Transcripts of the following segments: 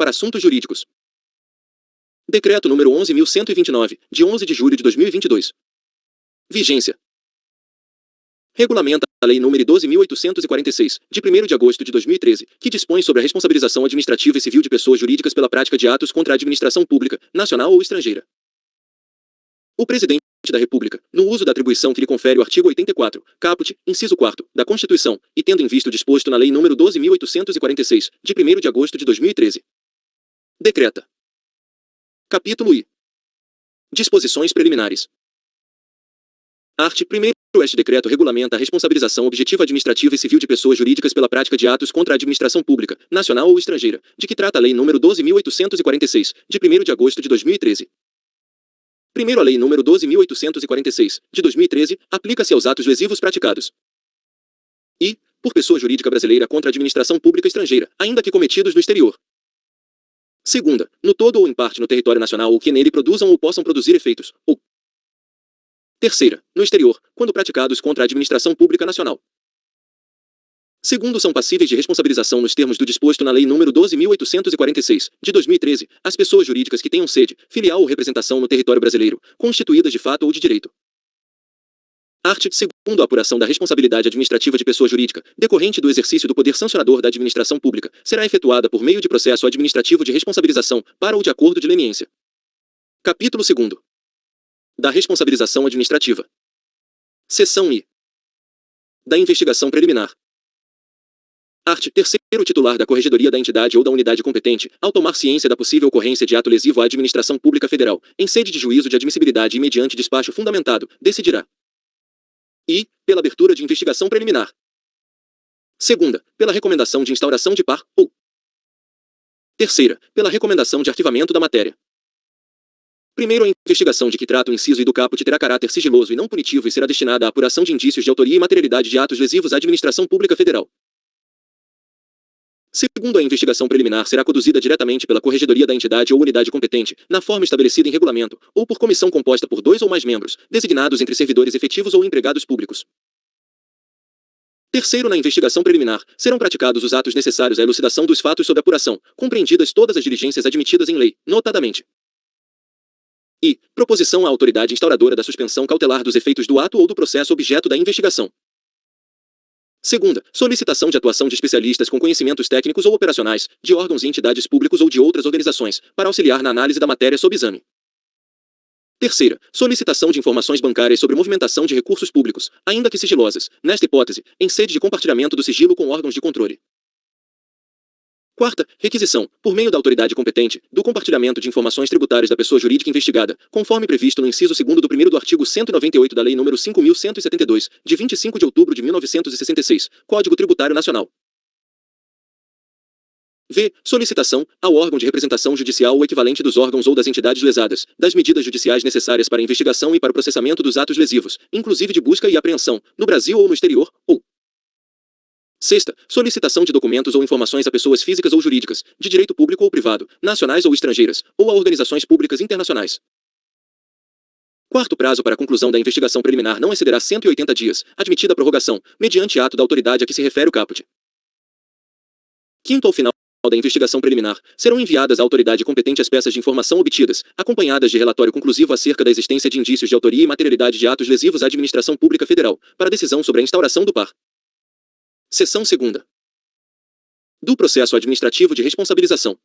para assuntos jurídicos. Decreto número 11.129, de 11 de julho de 2022. Vigência. Regulamenta a Lei nº 12.846, de 1º de agosto de 2013, que dispõe sobre a responsabilização administrativa e civil de pessoas jurídicas pela prática de atos contra a administração pública, nacional ou estrangeira. O Presidente da República, no uso da atribuição que lhe confere o artigo 84, caput, inciso 4, da Constituição, e tendo em vista o disposto na Lei nº 12.846, de 1º de agosto de 2013. Decreta. Capítulo I. Disposições preliminares. Art. 1º. Este decreto regulamenta a responsabilização objetiva administrativa e civil de pessoas jurídicas pela prática de atos contra a administração pública, nacional ou estrangeira, de que trata a Lei nº 12.846, de 1º de agosto de 2013. Primeiro, a Lei nº 12.846, de 2013, aplica-se aos atos lesivos praticados e, por pessoa jurídica brasileira contra a administração pública estrangeira, ainda que cometidos no exterior. Segunda, no todo ou em parte no território nacional ou que nele produzam ou possam produzir efeitos, ou. Terceira, no exterior, quando praticados contra a administração pública nacional. Segundo, são passíveis de responsabilização nos termos do disposto na Lei nº 12.846, de 2013, as pessoas jurídicas que tenham sede, filial ou representação no território brasileiro, constituídas de fato ou de direito. Art. 2º. A apuração da responsabilidade administrativa de pessoa jurídica, decorrente do exercício do poder sancionador da administração pública, será efetuada por meio de processo administrativo de responsabilização, para ou de acordo de leniência. Capítulo 2º. Da responsabilização administrativa. Seção I. Da investigação preliminar. Art. 3º. O titular da corregedoria da entidade ou da unidade competente, ao tomar ciência da possível ocorrência de ato lesivo à administração pública federal, em sede de juízo de admissibilidade e mediante despacho fundamentado, decidirá. I. Pela abertura de investigação preliminar. Segunda, pela recomendação de instauração de par, ou. Terceira, pela recomendação de arquivamento da matéria. Primeiro, a investigação de que trata o inciso I do caput terá caráter sigiloso e não punitivo e será destinada à apuração de indícios de autoria e materialidade de atos lesivos à administração pública federal. Segundo, a investigação preliminar será conduzida diretamente pela corregedoria da entidade ou unidade competente, na forma estabelecida em regulamento, ou por comissão composta por 2 ou mais membros, designados entre servidores efetivos ou empregados públicos. Terceiro, na investigação preliminar, serão praticados os atos necessários à elucidação dos fatos sob apuração, compreendidas todas as diligências admitidas em lei, notadamente. I. Proposição à autoridade instauradora da suspensão cautelar dos efeitos do ato ou do processo objeto da investigação. Segunda, solicitação de atuação de especialistas com conhecimentos técnicos ou operacionais, de órgãos e entidades públicos ou de outras organizações, para auxiliar na análise da matéria sob exame. Terceira, solicitação de informações bancárias sobre movimentação de recursos públicos, ainda que sigilosas, nesta hipótese, em sede de compartilhamento do sigilo com órgãos de controle. Quarta, requisição, por meio da autoridade competente, do compartilhamento de informações tributárias da pessoa jurídica investigada, conforme previsto no inciso 2º do 1º do artigo 198 da Lei nº 5.172, de 25 de outubro de 1966, Código Tributário Nacional. V. Solicitação, ao órgão de representação judicial ou equivalente dos órgãos ou das entidades lesadas, das medidas judiciais necessárias para a investigação e para o processamento dos atos lesivos, inclusive de busca e apreensão, no Brasil ou no exterior, ou. Sexta, solicitação de documentos ou informações a pessoas físicas ou jurídicas, de direito público ou privado, nacionais ou estrangeiras, ou a organizações públicas internacionais. Quarto, prazo para a conclusão da investigação preliminar não excederá 180 dias, admitida a prorrogação, mediante ato da autoridade a que se refere o caput. Quinto, ao final da investigação preliminar, serão enviadas à autoridade competente as peças de informação obtidas, acompanhadas de relatório conclusivo acerca da existência de indícios de autoria e materialidade de atos lesivos à administração pública federal, para decisão sobre a instauração do par. Seção 2ª. Do processo administrativo de responsabilização.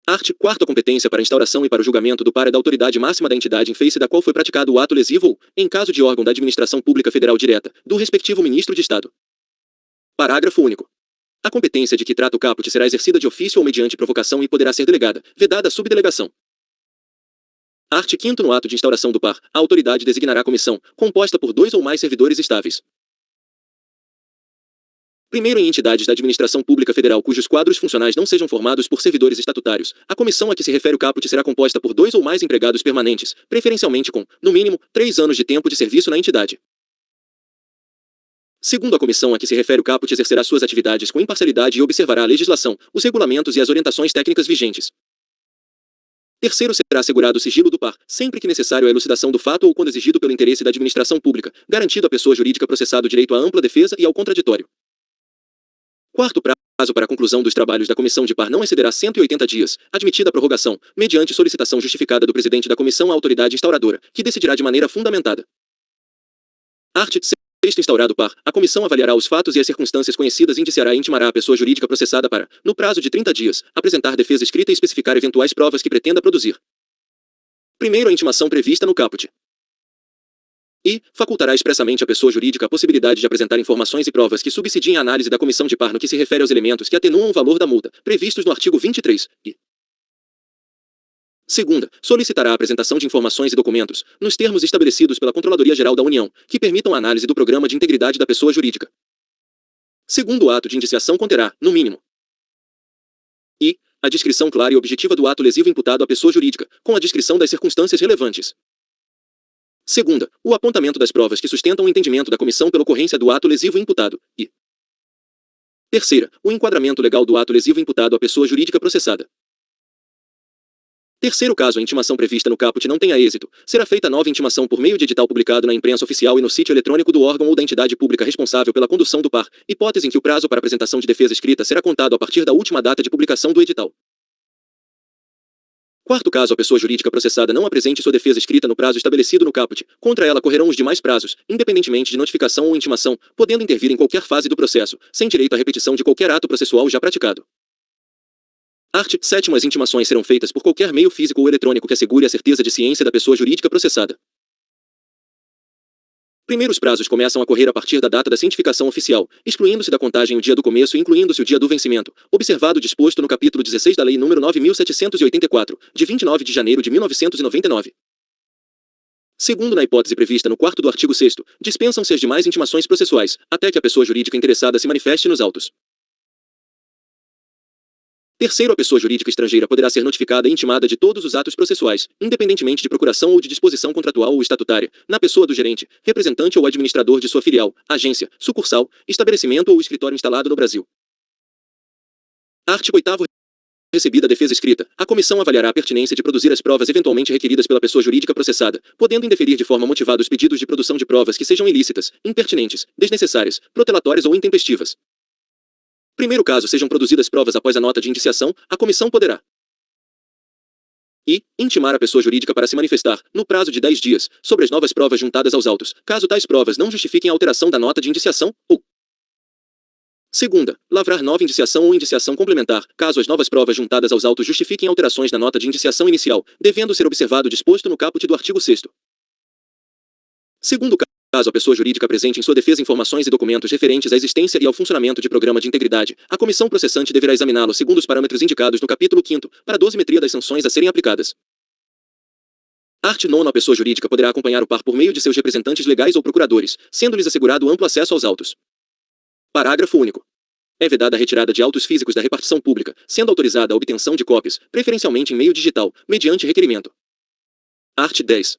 Art. 4º. A competência para a instauração e para o julgamento do par é da autoridade máxima da entidade em face da qual foi praticado o ato lesivo ou, em caso de órgão da administração pública federal direta, do respectivo ministro de Estado. Parágrafo único. A competência de que trata o caput será exercida de ofício ou mediante provocação e poderá ser delegada, vedada a subdelegação. Art. 5º. No ato de instauração do par, a autoridade designará comissão, composta por 2 ou mais servidores estáveis. Primeiro, em entidades da administração pública federal cujos quadros funcionais não sejam formados por servidores estatutários, a comissão a que se refere o caput será composta por 2 ou mais empregados permanentes, preferencialmente com, no mínimo, 3 anos de tempo de serviço na entidade. Segundo, a comissão a que se refere o caput exercerá suas atividades com imparcialidade e observará a legislação, os regulamentos e as orientações técnicas vigentes. Terceiro, será assegurado o sigilo do par, sempre que necessário a elucidação do fato ou quando exigido pelo interesse da administração pública, garantido à pessoa jurídica processada o direito à ampla defesa e ao contraditório. Quarto, prazo para a conclusão dos trabalhos da comissão de par não excederá 180 dias, admitida a prorrogação, mediante solicitação justificada do presidente da comissão à autoridade instauradora, que decidirá de maneira fundamentada. Art. 6. Instaurado o par, a comissão avaliará os fatos e as circunstâncias conhecidas e indiciará e intimará a pessoa jurídica processada para, no prazo de 30 dias, apresentar defesa escrita e especificar eventuais provas que pretenda produzir. Primeiro, a intimação prevista no caput. E facultará expressamente à pessoa jurídica a possibilidade de apresentar informações e provas que subsidiem a análise da comissão de par no que se refere aos elementos que atenuam o valor da multa, previstos no artigo 23, e segunda, solicitará a apresentação de informações e documentos, nos termos estabelecidos pela Controladoria Geral da União, que permitam a análise do programa de integridade da pessoa jurídica. Segundo, o ato de indiciação conterá, no mínimo, e a descrição clara e objetiva do ato lesivo imputado à pessoa jurídica, com a descrição das circunstâncias relevantes. Segunda, o apontamento das provas que sustentam o entendimento da comissão pela ocorrência do ato lesivo imputado, e terceira, o enquadramento legal do ato lesivo imputado à pessoa jurídica processada. Terceiro, caso a intimação prevista no caput não tenha êxito, será feita nova intimação por meio de edital publicado na imprensa oficial e no sítio eletrônico do órgão ou da entidade pública responsável pela condução do par, hipótese em que o prazo para apresentação de defesa escrita será contado a partir da última data de publicação do edital. Quarto, caso a pessoa jurídica processada não apresente sua defesa escrita no prazo estabelecido no caput, contra ela correrão os demais prazos, independentemente de notificação ou intimação, podendo intervir em qualquer fase do processo, sem direito à repetição de qualquer ato processual já praticado. Art. 7. As intimações serão feitas por qualquer meio físico ou eletrônico que assegure a certeza de ciência da pessoa jurídica processada. Primeiros prazos começam a correr a partir da data da cientificação oficial, excluindo-se da contagem o dia do começo e incluindo-se o dia do vencimento, observado o disposto no capítulo 16 da Lei nº 9.784, de 29 de janeiro de 1999. Segundo, na hipótese prevista no quarto do artigo 6º, dispensam-se as demais intimações processuais, até que a pessoa jurídica interessada se manifeste nos autos. Terceiro, a pessoa jurídica estrangeira poderá ser notificada e intimada de todos os atos processuais, independentemente de procuração ou de disposição contratual ou estatutária, na pessoa do gerente, representante ou administrador de sua filial, agência, sucursal, estabelecimento ou escritório instalado no Brasil. Artigo 8º. Recebida a defesa escrita, a comissão avaliará a pertinência de produzir as provas eventualmente requeridas pela pessoa jurídica processada, podendo indeferir de forma motivada os pedidos de produção de provas que sejam ilícitas, impertinentes, desnecessárias, protelatórias ou intempestivas. Primeiro, caso sejam produzidas provas após a nota de indiciação, a comissão poderá e intimar a pessoa jurídica para se manifestar, no prazo de 10 dias, sobre as novas provas juntadas aos autos, caso tais provas não justifiquem a alteração da nota de indiciação, ou segunda, lavrar nova indiciação ou indiciação complementar, caso as novas provas juntadas aos autos justifiquem alterações na nota de indiciação inicial, devendo ser observado o disposto no caput do artigo 6º. Segundo, caso a pessoa jurídica apresente em sua defesa informações e documentos referentes à existência e ao funcionamento de programa de integridade, a comissão processante deverá examiná-lo segundo os parâmetros indicados no capítulo 5º, para a dosimetria das sanções a serem aplicadas. Art. 9. A pessoa jurídica poderá acompanhar o par por meio de seus representantes legais ou procuradores, sendo-lhes assegurado amplo acesso aos autos. Parágrafo único. É vedada a retirada de autos físicos da repartição pública, sendo autorizada a obtenção de cópias, preferencialmente em meio digital, mediante requerimento. Art. 10.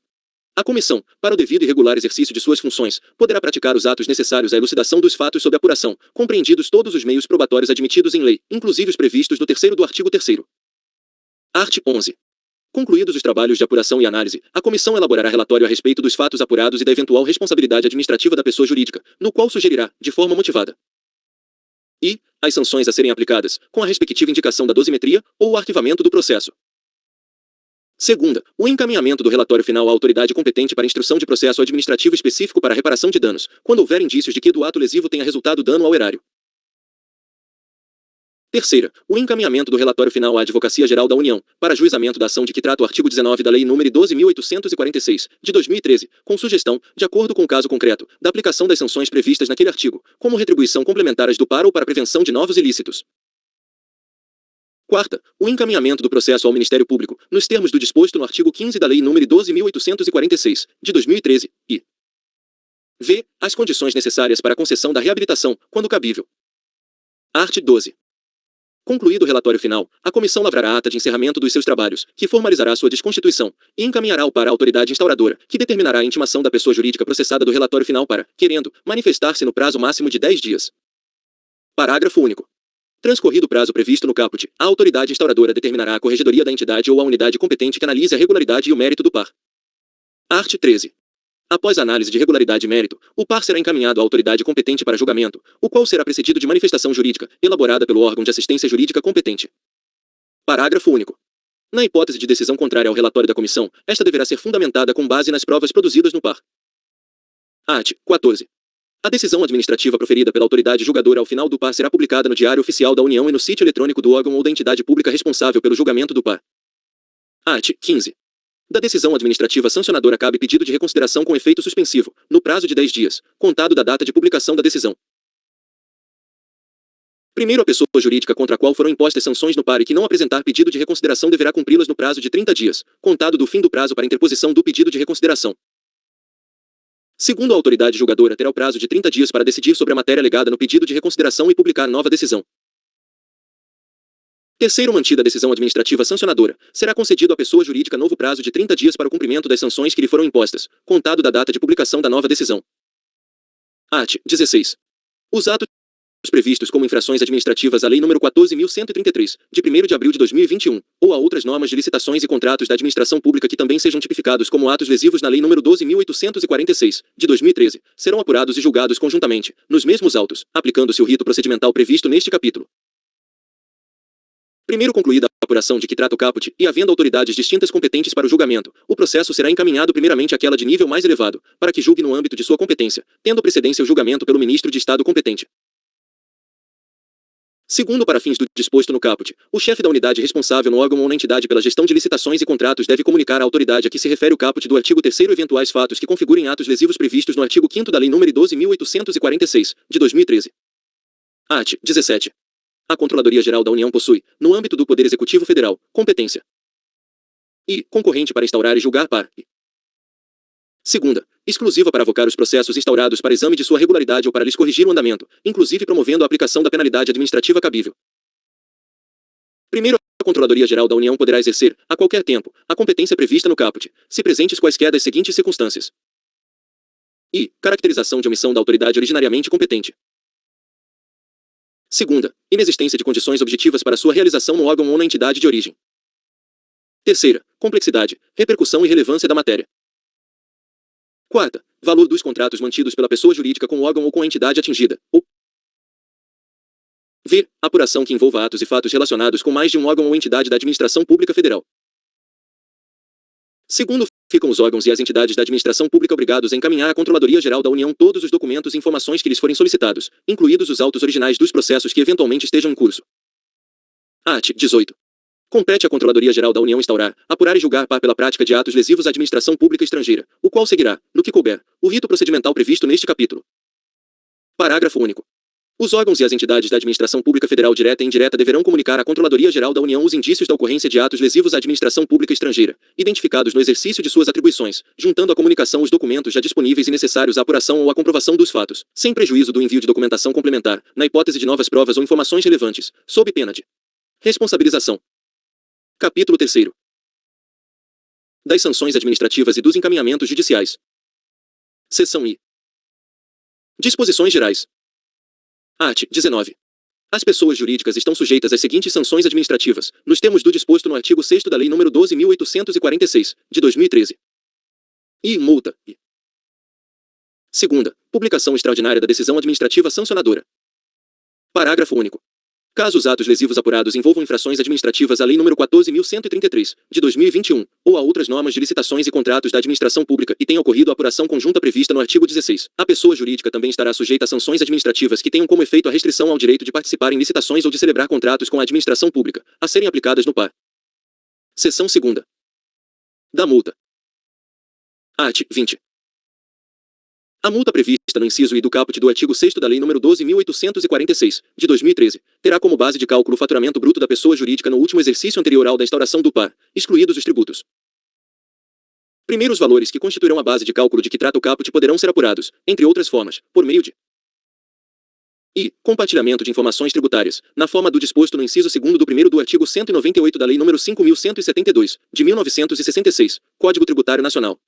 A comissão, para o devido e regular exercício de suas funções, poderá praticar os atos necessários à elucidação dos fatos sob apuração, compreendidos todos os meios probatórios admitidos em lei, inclusive os previstos no 3º do artigo 3º. Art. 11. Concluídos os trabalhos de apuração e análise, a comissão elaborará relatório a respeito dos fatos apurados e da eventual responsabilidade administrativa da pessoa jurídica, no qual sugerirá, de forma motivada, e as sanções a serem aplicadas, com a respectiva indicação da dosimetria ou o arquivamento do processo. Segunda, o encaminhamento do relatório final à autoridade competente para instrução de processo administrativo específico para reparação de danos, quando houver indícios de que do ato lesivo tenha resultado dano ao erário. Terceira, o encaminhamento do relatório final à Advocacia Geral da União, para ajuizamento da ação de que trata o artigo 19 da Lei nº 12.846, de 2013, com sugestão, de acordo com o caso concreto, da aplicação das sanções previstas naquele artigo, como retribuição complementar às do par ou para prevenção de novos ilícitos. Quarta, o encaminhamento do processo ao Ministério Público, nos termos do disposto no artigo 15 da Lei nº 12.846, de 2013, e v. as condições necessárias para a concessão da reabilitação, quando cabível. Art. 12. Concluído o relatório final, a comissão lavrará a ata de encerramento dos seus trabalhos, que formalizará sua desconstituição, e encaminhará-o para a autoridade instauradora, que determinará a intimação da pessoa jurídica processada do relatório final para, querendo, manifestar-se no prazo máximo de 10 dias. Parágrafo único. Transcorrido o prazo previsto no caput, a autoridade instauradora determinará a corregedoria da entidade ou a unidade competente que analise a regularidade e o mérito do par. Art. 13. Após a análise de regularidade e mérito, o par será encaminhado à autoridade competente para julgamento, o qual será precedido de manifestação jurídica, elaborada pelo órgão de assistência jurídica competente. Parágrafo único. Na hipótese de decisão contrária ao relatório da comissão, esta deverá ser fundamentada com base nas provas produzidas no par. Art. 14. A decisão administrativa proferida pela autoridade julgadora ao final do par será publicada no Diário Oficial da União e no sítio eletrônico do órgão ou da entidade pública responsável pelo julgamento do par. Art. 15. Da decisão administrativa sancionadora cabe pedido de reconsideração com efeito suspensivo, no prazo de 10 dias, contado da data de publicação da decisão. Primeiro, a pessoa jurídica contra a qual foram impostas sanções no par e que não apresentar pedido de reconsideração deverá cumpri-las no prazo de 30 dias, contado do fim do prazo para interposição do pedido de reconsideração. Segundo, a autoridade julgadora terá o prazo de 30 dias para decidir sobre a matéria alegada no pedido de reconsideração e publicar nova decisão. Terceiro, mantida a decisão administrativa sancionadora, será concedido à pessoa jurídica novo prazo de 30 dias para o cumprimento das sanções que lhe foram impostas, contado da data de publicação da nova decisão. Art. 16. Os atos previstos como infrações administrativas à Lei nº 14.133, de 1º de abril de 2021, ou a outras normas de licitações e contratos da administração pública que também sejam tipificados como atos lesivos na Lei nº 12.846, de 2013, serão apurados e julgados conjuntamente, nos mesmos autos, aplicando-se o rito procedimental previsto neste capítulo. Primeiro concluída a apuração de que trata o caput, e havendo autoridades distintas competentes para o julgamento, o processo será encaminhado primeiramente àquela de nível mais elevado, para que julgue no âmbito de sua competência, tendo precedência o julgamento pelo ministro de Estado competente. Segundo, para fins do disposto no caput, o chefe da unidade responsável no órgão ou na entidade pela gestão de licitações e contratos deve comunicar à autoridade a que se refere o caput do artigo 3º eventuais fatos que configurem atos lesivos previstos no artigo 5º da Lei nº 12.846, de 2013. Art. 17. A Controladoria Geral da União possui, no âmbito do Poder Executivo Federal, competência e concorrente para instaurar e julgar par. Segunda, exclusiva para avocar os processos instaurados para exame de sua regularidade ou para lhes corrigir o andamento, inclusive promovendo a aplicação da penalidade administrativa cabível. Primeiro, a Controladoria Geral da União poderá exercer, a qualquer tempo, a competência prevista no caput, se presentes quaisquer das seguintes circunstâncias. I. Caracterização de omissão da autoridade originariamente competente. Segunda, inexistência de condições objetivas para sua realização no órgão ou na entidade de origem. Terceira, complexidade, repercussão e relevância da matéria. Quarta, valor dos contratos mantidos pela pessoa jurídica com o órgão ou com a entidade atingida, ou v. Apuração que envolva atos e fatos relacionados com mais de um órgão ou entidade da administração pública federal. Segundo, ficam os órgãos e as entidades da administração pública obrigados a encaminhar à Controladoria Geral da União todos os documentos e informações que lhes forem solicitados, incluídos os autos originais dos processos que eventualmente estejam em curso. Art. 18. Compete à Controladoria Geral da União instaurar, apurar e julgar par pela prática de atos lesivos à administração pública estrangeira, o qual seguirá, no que couber, o rito procedimental previsto neste capítulo. Parágrafo único. Os órgãos e as entidades da administração pública federal direta e indireta deverão comunicar à Controladoria Geral da União os indícios da ocorrência de atos lesivos à administração pública estrangeira, identificados no exercício de suas atribuições, juntando à comunicação os documentos já disponíveis e necessários à apuração ou à comprovação dos fatos, sem prejuízo do envio de documentação complementar, na hipótese de novas provas ou informações relevantes, sob pena de responsabilização. Capítulo 3º. Das sanções administrativas e dos encaminhamentos judiciais. Seção I. Disposições gerais. Art. 19. As pessoas jurídicas estão sujeitas às seguintes sanções administrativas, nos termos do disposto no artigo 6º da Lei nº 12.846, de 2013. I. Multa. I. Segunda, publicação extraordinária da decisão administrativa sancionadora. Parágrafo único. Caso os atos lesivos apurados envolvam infrações administrativas à Lei nº 14.133, de 2021, ou a outras normas de licitações e contratos da administração pública e tenha ocorrido a apuração conjunta prevista no artigo 16, a pessoa jurídica também estará sujeita a sanções administrativas que tenham como efeito a restrição ao direito de participar em licitações ou de celebrar contratos com a administração pública, a serem aplicadas no par. Seção 2ª. Da multa. Art. 20. A multa prevista no inciso I do caput do artigo 6º da Lei nº 12.846, de 2013, terá como base de cálculo o faturamento bruto da pessoa jurídica no último exercício anterior ao da instauração do par, excluídos os tributos. Primeiro, os valores que constituirão a base de cálculo de que trata o caput poderão ser apurados, entre outras formas, por meio de I. Compartilhamento de informações tributárias, na forma do disposto no inciso 2º do 1º do artigo 198 da Lei nº 5.172, de 1966, Código Tributário Nacional.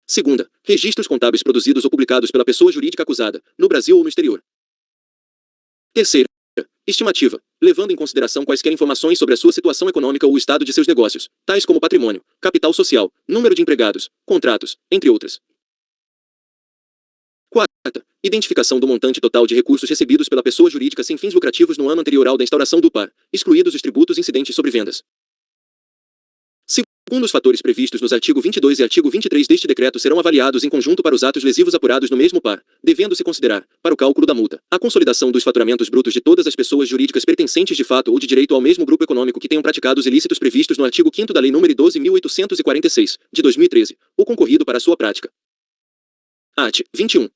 Segunda, registros contábeis produzidos ou publicados pela pessoa jurídica acusada, no Brasil ou no exterior. Terceira, Estimativa, levando em consideração quaisquer informações sobre a sua situação econômica ou o estado de seus negócios, tais como patrimônio, capital social, número de empregados, contratos, entre outras. Quarta, identificação do montante total de recursos recebidos pela pessoa jurídica sem fins lucrativos no ano anterior ao da instauração do PAR, excluídos os tributos incidentes sobre vendas. Segundo os fatores previstos nos artigo 22 e artigo 23 deste decreto serão avaliados em conjunto para os atos lesivos apurados no mesmo PAR, devendo-se considerar, para o cálculo da multa, a consolidação dos faturamentos brutos de todas as pessoas jurídicas pertencentes de fato ou de direito ao mesmo grupo econômico que tenham praticado os ilícitos previstos no artigo 5º da Lei nº 12.846, de 2013, ou concorrido para a sua prática. Art. 21.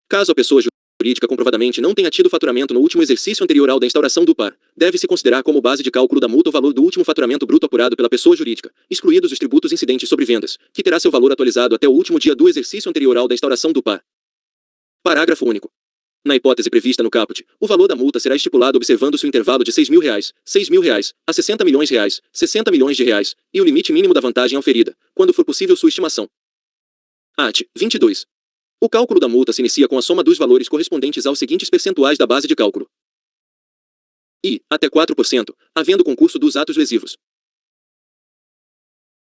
Caso a pessoa jurídica comprovadamente não tenha tido faturamento no último exercício anterior ao da instauração do PAR, deve-se considerar como base de cálculo da multa o valor do último faturamento bruto apurado pela pessoa jurídica, excluídos os tributos incidentes sobre vendas, que terá seu valor atualizado até o último dia do exercício anterior ao da instauração do PAR. Parágrafo único. Na hipótese prevista no caput, o valor da multa será estipulado observando-se o intervalo de R$6.000, R$6.000, a R$60 milhões, R$60 milhões, e o limite mínimo da vantagem auferida, quando for possível sua estimação. Art. 22. O cálculo da multa se inicia com a soma dos valores correspondentes aos seguintes percentuais da base de cálculo. I, até 4%, havendo concurso dos atos lesivos.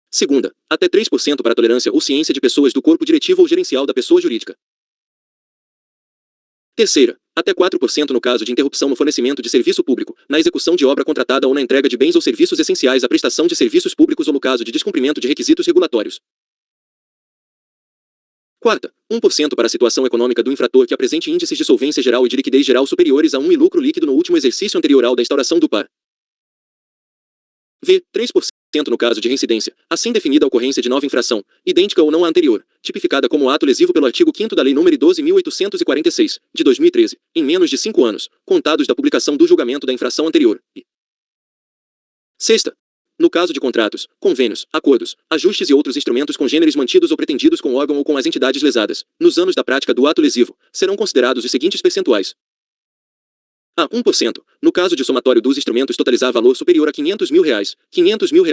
Segunda, até 3% para tolerância ou ciência de pessoas do corpo diretivo ou gerencial da pessoa jurídica. Terceira, até 4% no caso de interrupção no fornecimento de serviço público, na execução de obra contratada ou na entrega de bens ou serviços essenciais à prestação de serviços públicos ou no caso de descumprimento de requisitos regulatórios. Quarta, 1% para a situação econômica do infrator que apresente índices de solvência geral e de liquidez geral superiores a 1 e lucro líquido no último exercício anterior ao da instauração do PAR. V. 3% no caso de reincidência, assim definida a ocorrência de nova infração, idêntica ou não à anterior, tipificada como ato lesivo pelo artigo 5º da Lei nº 12.846, de 2013, em menos de 5 anos, contados da publicação do julgamento da infração anterior. Sexta, no caso de contratos, convênios, acordos, ajustes e outros instrumentos congêneres mantidos ou pretendidos com o órgão ou com as entidades lesadas, nos anos da prática do ato lesivo, serão considerados os seguintes percentuais. A. 1%, no caso de somatório dos instrumentos totalizar valor superior a R$500 mil, R$500 mil.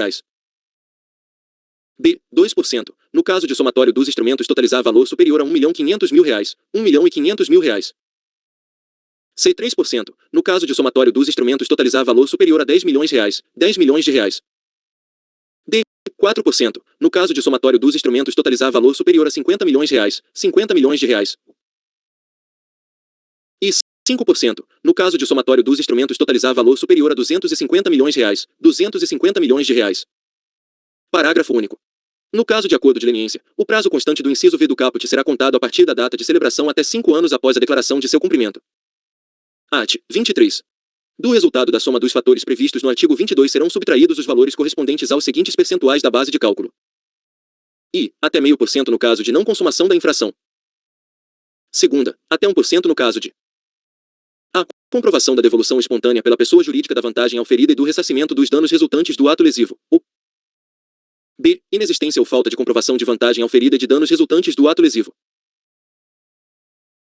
B. 2%, no caso de somatório dos instrumentos totalizar valor superior a R$1.500.000, R$1.500.000. C. 3%, no caso de somatório dos instrumentos totalizar valor superior a R$10 milhões, R$10 milhões. D. 4%, no caso de somatório dos instrumentos totalizar valor superior a R$50 milhões, R$50 milhões. E 5%, no caso de somatório dos instrumentos totalizar valor superior a R$250 milhões, R$250 milhões. Parágrafo único. No caso de acordo de leniência, o prazo constante do inciso V do caput será contado a partir da data de celebração até 5 anos após a declaração de seu cumprimento. Art. 23. Do resultado da soma dos fatores previstos no artigo 22 serão subtraídos os valores correspondentes aos seguintes percentuais da base de cálculo. I. Até 0,5% no caso de não consumação da infração. Segunda, até 1% no caso de A. Comprovação da devolução espontânea pela pessoa jurídica da vantagem auferida e do ressarcimento dos danos resultantes do ato lesivo. Ou B. Inexistência ou falta de comprovação de vantagem auferida e de danos resultantes do ato lesivo.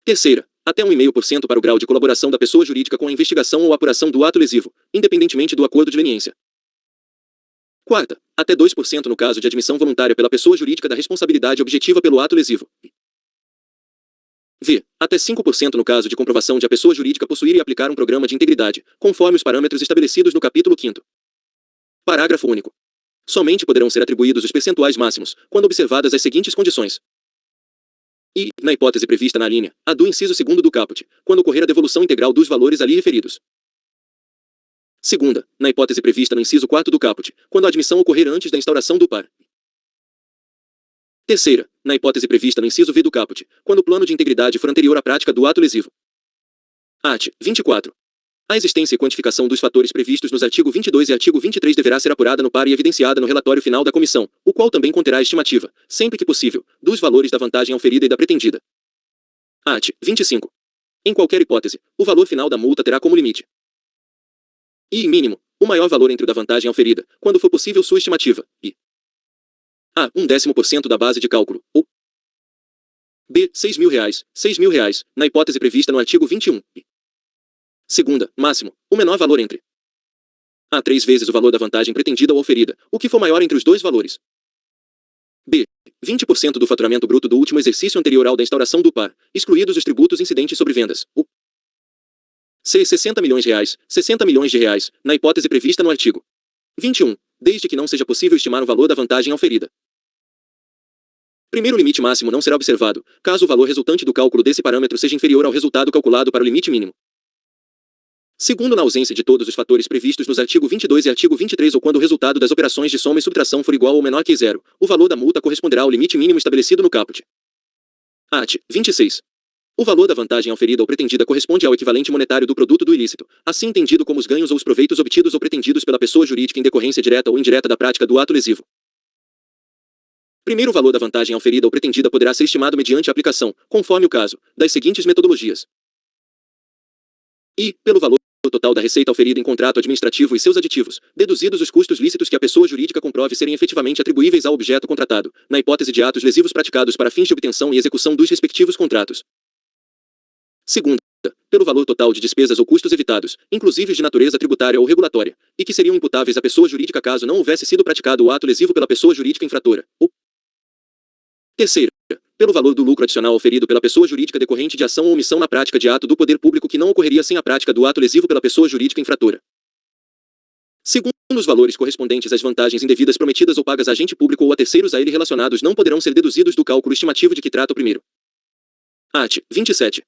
Terceira, até 1,5% para o grau de colaboração da pessoa jurídica com a investigação ou apuração do ato lesivo, independentemente do acordo de leniência. Quarta, até 2% no caso de admissão voluntária pela pessoa jurídica da responsabilidade objetiva pelo ato lesivo. V. Até 5% no caso de comprovação de a pessoa jurídica possuir e aplicar um programa de integridade, conforme os parâmetros estabelecidos no capítulo 5º. Parágrafo único. Somente poderão ser atribuídos os percentuais máximos, quando observadas as seguintes condições. E, na hipótese prevista na linha A do inciso 2º do caput, quando ocorrer a devolução integral dos valores ali referidos. Segunda, na hipótese prevista no inciso 4º do caput, quando a admissão ocorrer antes da instauração do PAR. Terceira, na hipótese prevista no inciso V do caput, quando o plano de integridade for anterior à prática do ato lesivo. Art. 24. A existência e quantificação dos fatores previstos nos artigo 22 e artigo 23 deverá ser apurada no PAR e evidenciada no relatório final da comissão, o qual também conterá a estimativa, sempre que possível, dos valores da vantagem auferida e da pretendida. Art. 25. Em qualquer hipótese, o valor final da multa terá como limite I mínimo, o maior valor entre o da vantagem auferida, quando for possível sua estimativa, e A. 0,1% da base de cálculo, ou B. R$6.000, R$6.000, na hipótese prevista no artigo 21. Segunda, máximo, o menor valor entre A. 3 vezes o valor da vantagem pretendida ou auferida, o que for maior entre os dois valores. B. 20% do faturamento bruto do último exercício anterior ao da instauração do PAR, excluídos os tributos incidentes sobre vendas. C. 60 milhões reais, 60 milhões de reais, na hipótese prevista no artigo 21, desde que não seja possível estimar o valor da vantagem auferida. Primeiro, o limite máximo não será observado, caso o valor resultante do cálculo desse parâmetro seja inferior ao resultado calculado para o limite mínimo. Segundo, na ausência de todos os fatores previstos nos artigo 22 e artigo 23 ou quando o resultado das operações de soma e subtração for igual ou menor que zero, o valor da multa corresponderá ao limite mínimo estabelecido no caput. Art. 26. O valor da vantagem auferida ou pretendida corresponde ao equivalente monetário do produto do ilícito, assim entendido como os ganhos ou os proveitos obtidos ou pretendidos pela pessoa jurídica em decorrência direta ou indireta da prática do ato lesivo. Primeiro, o valor da vantagem auferida ou pretendida poderá ser estimado mediante a aplicação, conforme o caso, das seguintes metodologias. I. Pelo valor total da receita auferida em contrato administrativo e seus aditivos, deduzidos os custos lícitos que a pessoa jurídica comprove serem efetivamente atribuíveis ao objeto contratado, na hipótese de atos lesivos praticados para fins de obtenção e execução dos respectivos contratos. Segunda, pelo valor total de despesas ou custos evitados, inclusive de natureza tributária ou regulatória, e que seriam imputáveis à pessoa jurídica caso não houvesse sido praticado o ato lesivo pela pessoa jurídica infratora. Ou terceira, pelo valor do lucro adicional oferido pela pessoa jurídica decorrente de ação ou omissão na prática de ato do poder público que não ocorreria sem a prática do ato lesivo pela pessoa jurídica infratora. Segundo, os valores correspondentes às vantagens indevidas prometidas ou pagas a agente público ou a terceiros a ele relacionados não poderão ser deduzidos do cálculo estimativo de que trata o primeiro. Art. 27.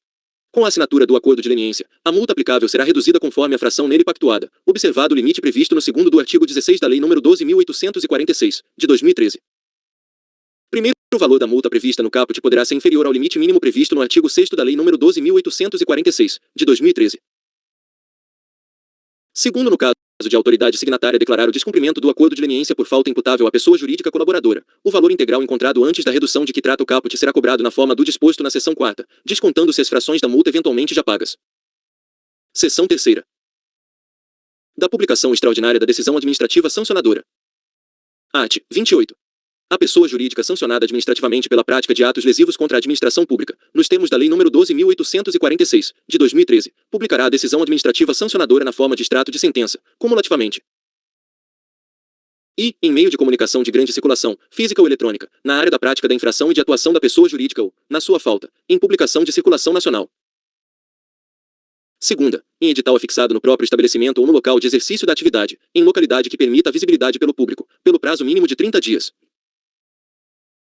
Com a assinatura do acordo de leniência, a multa aplicável será reduzida conforme a fração nele pactuada, observado o limite previsto no segundo do artigo 16 da Lei nº 12.846, de 2013. Primeiro, o valor da multa prevista no caput poderá ser inferior ao limite mínimo previsto no artigo 6º da Lei nº 12.846, de 2013. Segundo, no caso de a autoridade signatária declarar o descumprimento do acordo de leniência por falta imputável à pessoa jurídica colaboradora, o valor integral encontrado antes da redução de que trata o caput será cobrado na forma do disposto na seção 4ª, descontando-se as frações da multa eventualmente já pagas. Seção 3ª. Da publicação extraordinária da decisão administrativa sancionadora. Art. 28. A pessoa jurídica sancionada administrativamente pela prática de atos lesivos contra a administração pública, nos termos da Lei nº 12.846, de 2013, publicará a decisão administrativa sancionadora na forma de extrato de sentença, cumulativamente. E, em meio de comunicação de grande circulação, física ou eletrônica, na área da prática da infração e de atuação da pessoa jurídica ou, na sua falta, em publicação de circulação nacional. Segunda, em edital afixado no próprio estabelecimento ou no local de exercício da atividade, em localidade que permita a visibilidade pelo público, pelo prazo mínimo de 30 dias.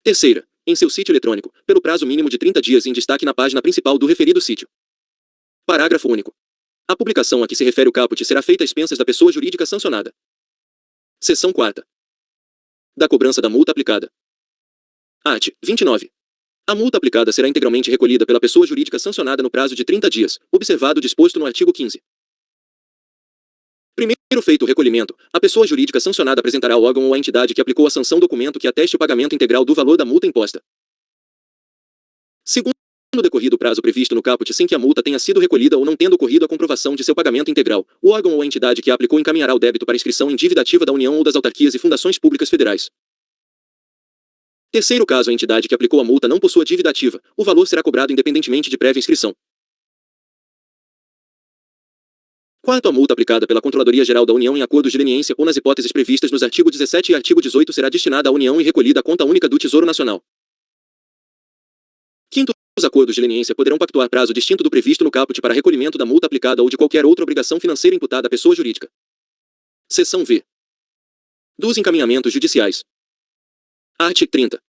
Terceira, em seu sítio eletrônico, pelo prazo mínimo de 30 dias em destaque na página principal do referido sítio. Parágrafo único. A publicação a que se refere o caput será feita a expensas da pessoa jurídica sancionada. Seção 4ª. Da cobrança da multa aplicada. Art. 29. A multa aplicada será integralmente recolhida pela pessoa jurídica sancionada no prazo de 30 dias, observado o disposto no artigo 15. Primeiro feito o recolhimento, a pessoa jurídica sancionada apresentará ao órgão ou à entidade que aplicou a sanção documento que ateste o pagamento integral do valor da multa imposta. Segundo, decorrido o prazo previsto no caput sem que a multa tenha sido recolhida ou não tendo ocorrido a comprovação de seu pagamento integral, o órgão ou a entidade que a aplicou encaminhará o débito para inscrição em dívida ativa da União ou das autarquias e fundações públicas federais. Terceiro caso, a entidade que aplicou a multa não possua dívida ativa, o valor será cobrado independentemente de prévia inscrição. Quarto, a multa aplicada pela Controladoria Geral da União em acordos de leniência ou nas hipóteses previstas nos artigo 17 e artigo 18 será destinada à União e recolhida à conta única do Tesouro Nacional. Quinto, os acordos de leniência poderão pactuar prazo distinto do previsto no caput para recolhimento da multa aplicada ou de qualquer outra obrigação financeira imputada à pessoa jurídica. Seção V. Dos encaminhamentos judiciais. Art. 30.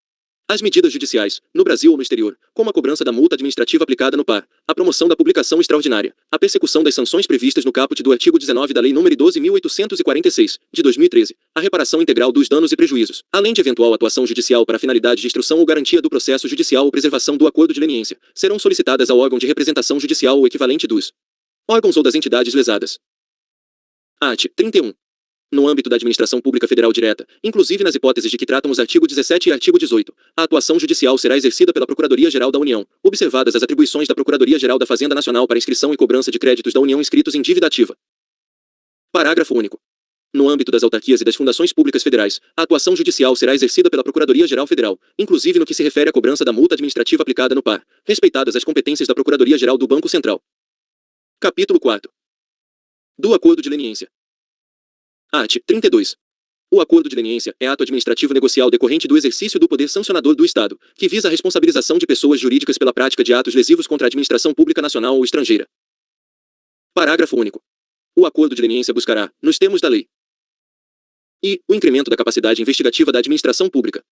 As medidas judiciais, no Brasil ou no exterior, como a cobrança da multa administrativa aplicada no par, a promoção da publicação extraordinária, a persecução das sanções previstas no caput do artigo 19 da Lei nº 12.846, de 2013, a reparação integral dos danos e prejuízos, além de eventual atuação judicial para finalidade de instrução ou garantia do processo judicial ou preservação do acordo de leniência, serão solicitadas ao órgão de representação judicial ou equivalente dos órgãos ou das entidades lesadas. Art. 31. No âmbito da administração pública federal direta, inclusive nas hipóteses de que tratam os artigo 17 e artigo 18, a atuação judicial será exercida pela Procuradoria-Geral da União, observadas as atribuições da Procuradoria-Geral da Fazenda Nacional para inscrição e cobrança de créditos da União inscritos em dívida ativa. Parágrafo único. No âmbito das autarquias e das fundações públicas federais, a atuação judicial será exercida pela Procuradoria-Geral Federal, inclusive no que se refere à cobrança da multa administrativa aplicada no par, respeitadas as competências da Procuradoria-Geral do Banco Central. Capítulo 4. Do Acordo de Leniência. Art. 32. O acordo de leniência é ato administrativo negocial decorrente do exercício do poder sancionador do Estado, que visa a responsabilização de pessoas jurídicas pela prática de atos lesivos contra a administração pública nacional ou estrangeira. Parágrafo único. O acordo de leniência buscará, nos termos da lei, o incremento da capacidade investigativa da administração pública.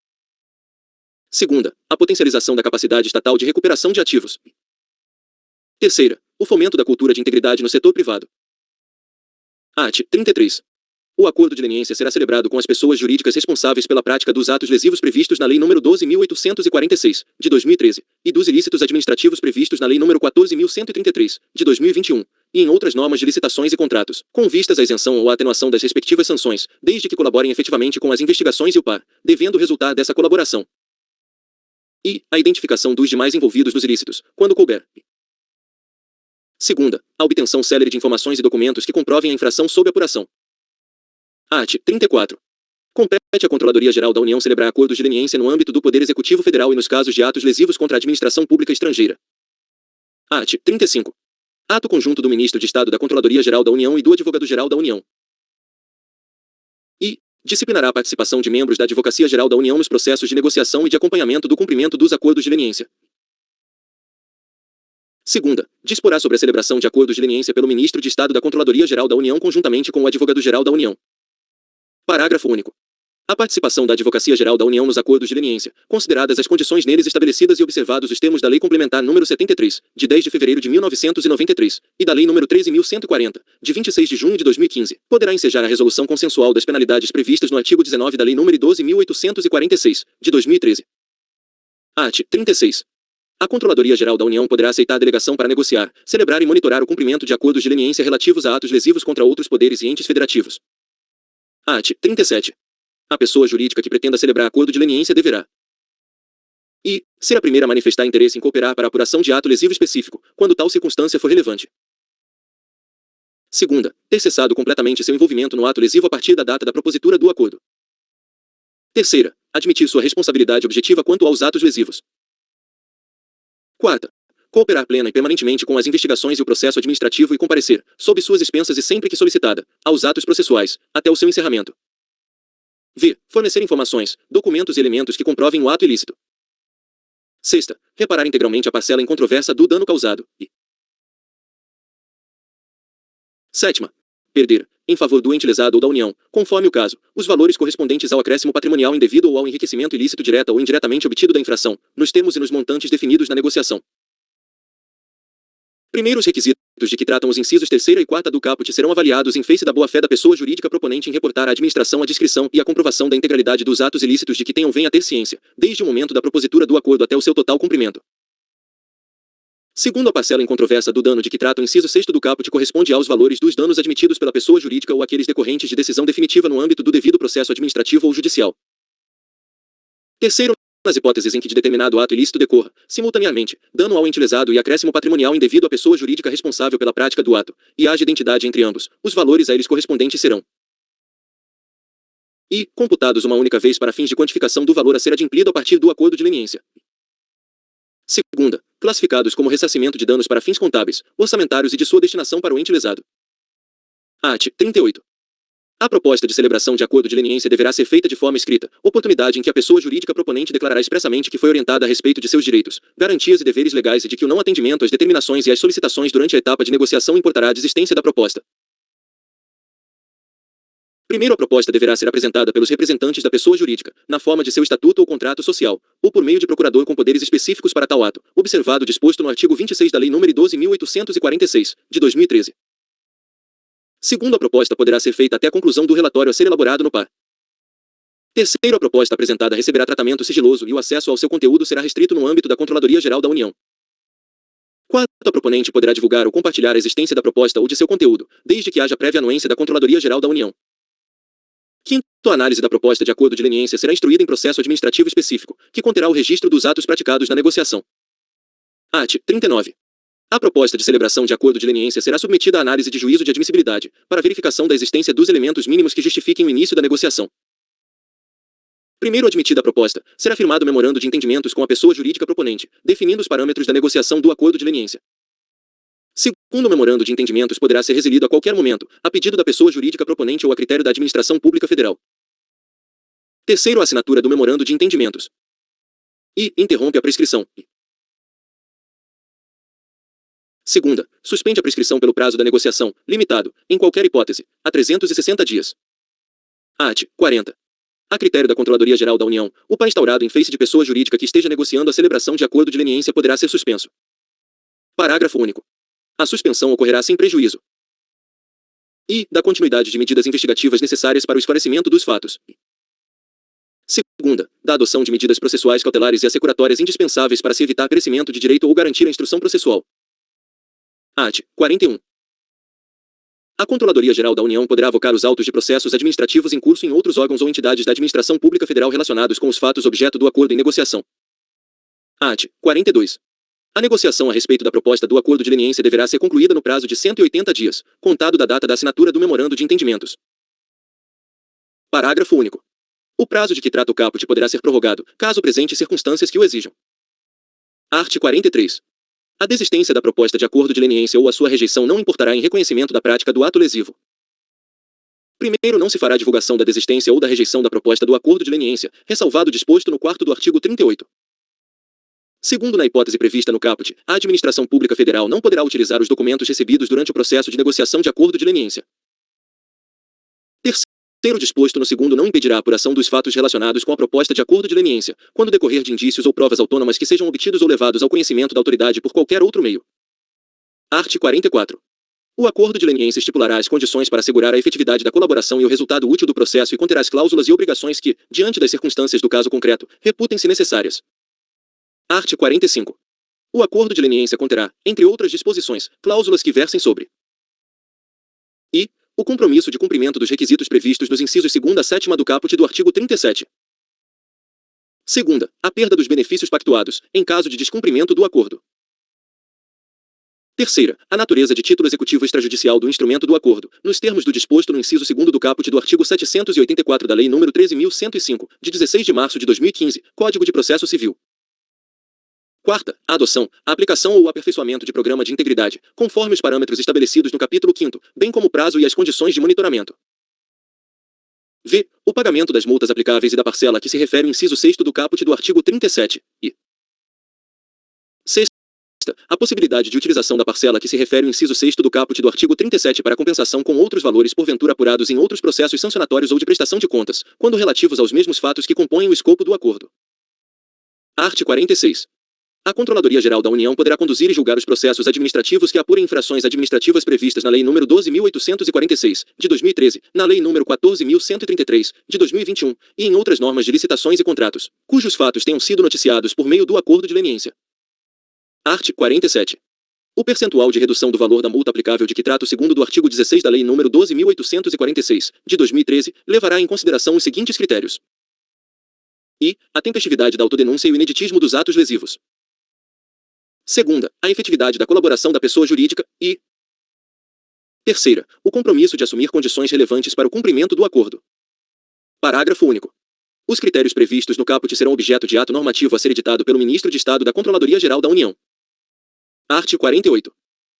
Segunda, a potencialização da capacidade estatal de recuperação de ativos. Terceira, o fomento da cultura de integridade no setor privado. Art. 33. O acordo de leniência será celebrado com as pessoas jurídicas responsáveis pela prática dos atos lesivos previstos na Lei nº 12.846, de 2013, e dos ilícitos administrativos previstos na Lei nº 14.133, de 2021, e em outras normas de licitações e contratos, com vistas à isenção ou à atenuação das respectivas sanções, desde que colaborem efetivamente com as investigações e o par, devendo resultar dessa colaboração a identificação dos demais envolvidos nos ilícitos, quando couber. Segunda, a obtenção célere de informações e documentos que comprovem a infração sob apuração. Art. 34. Compete à Controladoria Geral da União celebrar acordos de leniência no âmbito do Poder Executivo Federal e nos casos de atos lesivos contra a administração pública estrangeira. Art. 35. Ato conjunto do Ministro de Estado da Controladoria Geral da União e do Advogado-Geral da União. Disciplinará a participação de membros da Advocacia Geral da União nos processos de negociação e de acompanhamento do cumprimento dos acordos de leniência. Segunda, disporá sobre a celebração de acordos de leniência pelo Ministro de Estado da Controladoria Geral da União conjuntamente com o Advogado-Geral da União. Parágrafo único. A participação da Advocacia Geral da União nos acordos de leniência, consideradas as condições neles estabelecidas e observados os termos da Lei Complementar nº 73, de 10 de fevereiro de 1993, e da Lei nº 13.140, de 26 de junho de 2015, poderá ensejar a resolução consensual das penalidades previstas no artigo 19 da Lei nº 12.846, de 2013. Art. 36. A Controladoria Geral da União poderá aceitar a delegação para negociar, celebrar e monitorar o cumprimento de acordos de leniência relativos a atos lesivos contra outros poderes e entes federativos. Art. 37. A pessoa jurídica que pretenda celebrar acordo de leniência deverá ser a primeira a manifestar interesse em cooperar para a apuração de ato lesivo específico, quando tal circunstância for relevante. Segunda, ter cessado completamente seu envolvimento no ato lesivo a partir da data da propositura do acordo. Terceira, admitir sua responsabilidade objetiva quanto aos atos lesivos. Quarta, cooperar plena e permanentemente com as investigações e o processo administrativo e comparecer, sob suas expensas e sempre que solicitada, aos atos processuais, até o seu encerramento. Fornecer informações, documentos e elementos que comprovem o ato ilícito. Sexta, reparar integralmente a parcela incontroversa do dano causado. Sétima, perder, em favor do ente lesado ou da União, conforme o caso, os valores correspondentes ao acréscimo patrimonial indevido ou ao enriquecimento ilícito direta ou indiretamente obtido da infração, nos termos e nos montantes definidos na negociação. Primeiros requisitos de que tratam os incisos 3ª e 4ª do caput serão avaliados em face da boa-fé da pessoa jurídica proponente em reportar à administração a descrição e a comprovação da integralidade dos atos ilícitos de que tenham venha a ter ciência, desde o momento da propositura do acordo até o seu total cumprimento. Segundo a parcela incontroversa do dano de que trata o inciso 6º do caput corresponde aos valores dos danos admitidos pela pessoa jurídica ou aqueles decorrentes de decisão definitiva no âmbito do devido processo administrativo ou judicial. Terceiro, nas hipóteses em que de determinado ato ilícito decorra, simultaneamente, dano ao ente lesado e acréscimo patrimonial indevido à pessoa jurídica responsável pela prática do ato, e haja identidade entre ambos, os valores a eles correspondentes serão computados uma única vez para fins de quantificação do valor a ser adimplido a partir do acordo de leniência. Segunda, classificados como ressarcimento de danos para fins contábeis, orçamentários e de sua destinação para o ente lesado. Art. 38. A proposta de celebração de acordo de leniência deverá ser feita de forma escrita, oportunidade em que a pessoa jurídica proponente declarará expressamente que foi orientada a respeito de seus direitos, garantias e deveres legais e de que o não atendimento às determinações e às solicitações durante a etapa de negociação importará a desistência da proposta. Primeiro, a proposta deverá ser apresentada pelos representantes da pessoa jurídica, na forma de seu estatuto ou contrato social, ou por meio de procurador com poderes específicos para tal ato, observado o disposto no artigo 26 da Lei nº 12.846, de 2013. Segundo, a proposta poderá ser feita até a conclusão do relatório a ser elaborado no par. Terceiro, a proposta apresentada receberá tratamento sigiloso e o acesso ao seu conteúdo será restrito no âmbito da Controladoria Geral da União. Quarto, a proponente poderá divulgar ou compartilhar a existência da proposta ou de seu conteúdo, desde que haja prévia anuência da Controladoria Geral da União. Quinto, a análise da proposta de acordo de leniência será instruída em processo administrativo específico, que conterá o registro dos atos praticados na negociação. Art. 39. A proposta de celebração de acordo de leniência será submetida à análise de juízo de admissibilidade, para verificação da existência dos elementos mínimos que justifiquem o início da negociação. Primeiro admitida a proposta, será firmado memorando de entendimentos com a pessoa jurídica proponente, definindo os parâmetros da negociação do acordo de leniência. Segundo, o memorando de entendimentos poderá ser resilido a qualquer momento, a pedido da pessoa jurídica proponente ou a critério da Administração Pública Federal. Terceiro, a assinatura do memorando de entendimentos interrompe a prescrição. Segunda, suspende a prescrição pelo prazo da negociação, limitado, em qualquer hipótese, a 360 dias. Art. 40. A critério da Controladoria Geral da União, o PA instaurado em face de pessoa jurídica que esteja negociando a celebração de acordo de leniência poderá ser suspenso. Parágrafo único. A suspensão ocorrerá sem prejuízo e da continuidade de medidas investigativas necessárias para o esclarecimento dos fatos. Segunda, da adoção de medidas processuais cautelares e assecuratórias indispensáveis para se evitar perecimento de direito ou garantir a instrução processual. Art. 41. A Controladoria Geral da União poderá avocar os autos de processos administrativos em curso em outros órgãos ou entidades da administração pública federal relacionados com os fatos objeto do acordo em negociação. Art. 42. A negociação a respeito da proposta do acordo de leniência deverá ser concluída no prazo de 180 dias, contado da data da assinatura do memorando de entendimentos. Parágrafo único. O prazo de que trata o caput poderá ser prorrogado, caso presente circunstâncias que o exijam. Art. 43. A desistência da proposta de acordo de leniência ou a sua rejeição não importará em reconhecimento da prática do ato lesivo. Primeiro, não se fará divulgação da desistência ou da rejeição da proposta do acordo de leniência, ressalvado o disposto no 4º do artigo 38. Segundo, na hipótese prevista no caput, a administração pública federal não poderá utilizar os documentos recebidos durante o processo de negociação de acordo de leniência. Terceiro, disposto no segundo não impedirá a apuração dos fatos relacionados com a proposta de acordo de leniência, quando decorrer de indícios ou provas autônomas que sejam obtidos ou levados ao conhecimento da autoridade por qualquer outro meio. Art. 44. O acordo de leniência estipulará as condições para assegurar a efetividade da colaboração e o resultado útil do processo e conterá as cláusulas e obrigações que, diante das circunstâncias do caso concreto, reputem-se necessárias. Art. 45. O acordo de leniência conterá, entre outras disposições, cláusulas que versem sobre e o compromisso de cumprimento dos requisitos previstos nos incisos 2º a 7º do caput do artigo 37. Segunda, a perda dos benefícios pactuados, em caso de descumprimento do acordo. Terceira, a natureza de título executivo extrajudicial do instrumento do acordo, nos termos do disposto no inciso 2º do caput do artigo 784 da Lei nº 13.105, de 16 de março de 2015, Código de Processo Civil. Quarta, a adoção, a aplicação ou o aperfeiçoamento de programa de integridade, conforme os parâmetros estabelecidos no capítulo 5º, bem como o prazo e as condições de monitoramento. V. O pagamento das multas aplicáveis e da parcela a que se refere o inciso 6º do caput do artigo 37. E sexta, a possibilidade de utilização da parcela a que se refere o inciso 6º do caput do artigo 37 para compensação com outros valores porventura apurados em outros processos sancionatórios ou de prestação de contas, quando relativos aos mesmos fatos que compõem o escopo do acordo. Art. 46. A Controladoria Geral da União poderá conduzir e julgar os processos administrativos que apurem infrações administrativas previstas na Lei nº 12.846, de 2013, na Lei nº 14.133, de 2021, e em outras normas de licitações e contratos, cujos fatos tenham sido noticiados por meio do acordo de leniência. Art. 47. O percentual de redução do valor da multa aplicável de que trata o 2º do artigo 16 da Lei nº 12.846, de 2013, levará em consideração os seguintes critérios. E a tempestividade da autodenúncia e o ineditismo dos atos lesivos. Segunda, a efetividade da colaboração da pessoa jurídica e terceira, o compromisso de assumir condições relevantes para o cumprimento do acordo. Parágrafo único. Os critérios previstos no caput serão objeto de ato normativo a ser editado pelo Ministro de Estado da Controladoria Geral da União. Art. 48.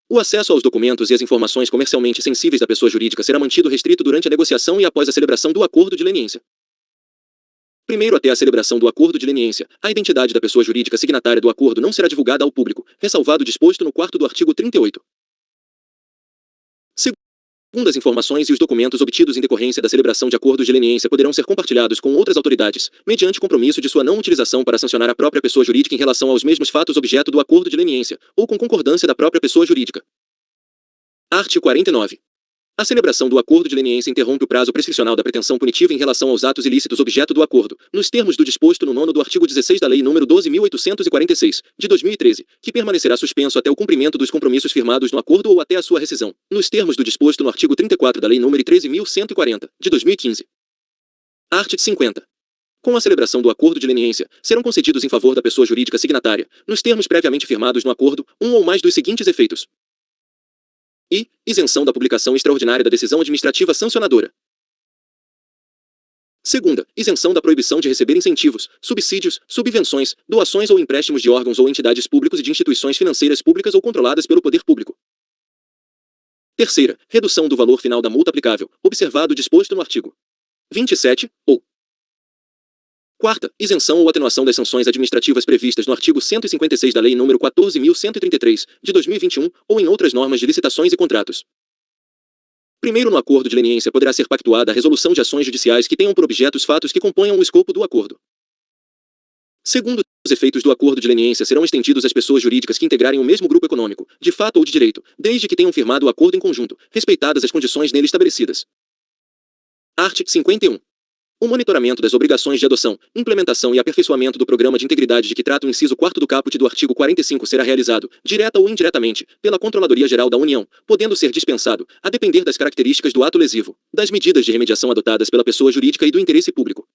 O acesso aos documentos e às informações comercialmente sensíveis da pessoa jurídica será mantido restrito durante a negociação e após a celebração do acordo de leniência. Primeiro, até a celebração do acordo de leniência, a identidade da pessoa jurídica signatária do acordo não será divulgada ao público, ressalvado o disposto no 4º do artigo 38. Segundo, as informações e os documentos obtidos em decorrência da celebração de acordos de leniência poderão ser compartilhados com outras autoridades, mediante compromisso de sua não utilização para sancionar a própria pessoa jurídica em relação aos mesmos fatos objeto do acordo de leniência, ou com concordância da própria pessoa jurídica. Art. 49. A celebração do acordo de leniência interrompe o prazo prescricional da pretensão punitiva em relação aos atos ilícitos objeto do acordo, nos termos do disposto no 9º do artigo 16 da Lei nº 12.846, de 2013, que permanecerá suspenso até o cumprimento dos compromissos firmados no acordo ou até a sua rescisão, nos termos do disposto no artigo 34 da Lei nº 13.140, de 2015. Art. 50. Com a celebração do acordo de leniência, serão concedidos em favor da pessoa jurídica signatária, nos termos previamente firmados no acordo, um ou mais dos seguintes efeitos. E isenção da publicação extraordinária da decisão administrativa sancionadora. Segunda, isenção da proibição de receber incentivos, subsídios, subvenções, doações ou empréstimos de órgãos ou entidades públicos e de instituições financeiras públicas ou controladas pelo poder público. Terceira, redução do valor final da multa aplicável, observado o disposto no artigo 27, ou Quarta, isenção ou atenuação das sanções administrativas previstas no artigo 156 da Lei nº 14.133, de 2021, ou em outras normas de licitações e contratos. Primeiro, no acordo de leniência poderá ser pactuada a resolução de ações judiciais que tenham por objeto os fatos que componham o escopo do acordo. Segundo, os efeitos do acordo de leniência serão estendidos às pessoas jurídicas que integrarem o mesmo grupo econômico, de fato ou de direito, desde que tenham firmado o acordo em conjunto, respeitadas as condições nele estabelecidas. Art. 51. O monitoramento das obrigações de adoção, implementação e aperfeiçoamento do Programa de Integridade de que trata o inciso 4º do caput do artigo 45 será realizado, direta ou indiretamente, pela Controladoria Geral da União, podendo ser dispensado, a depender das características do ato lesivo, das medidas de remediação adotadas pela pessoa jurídica e do interesse público.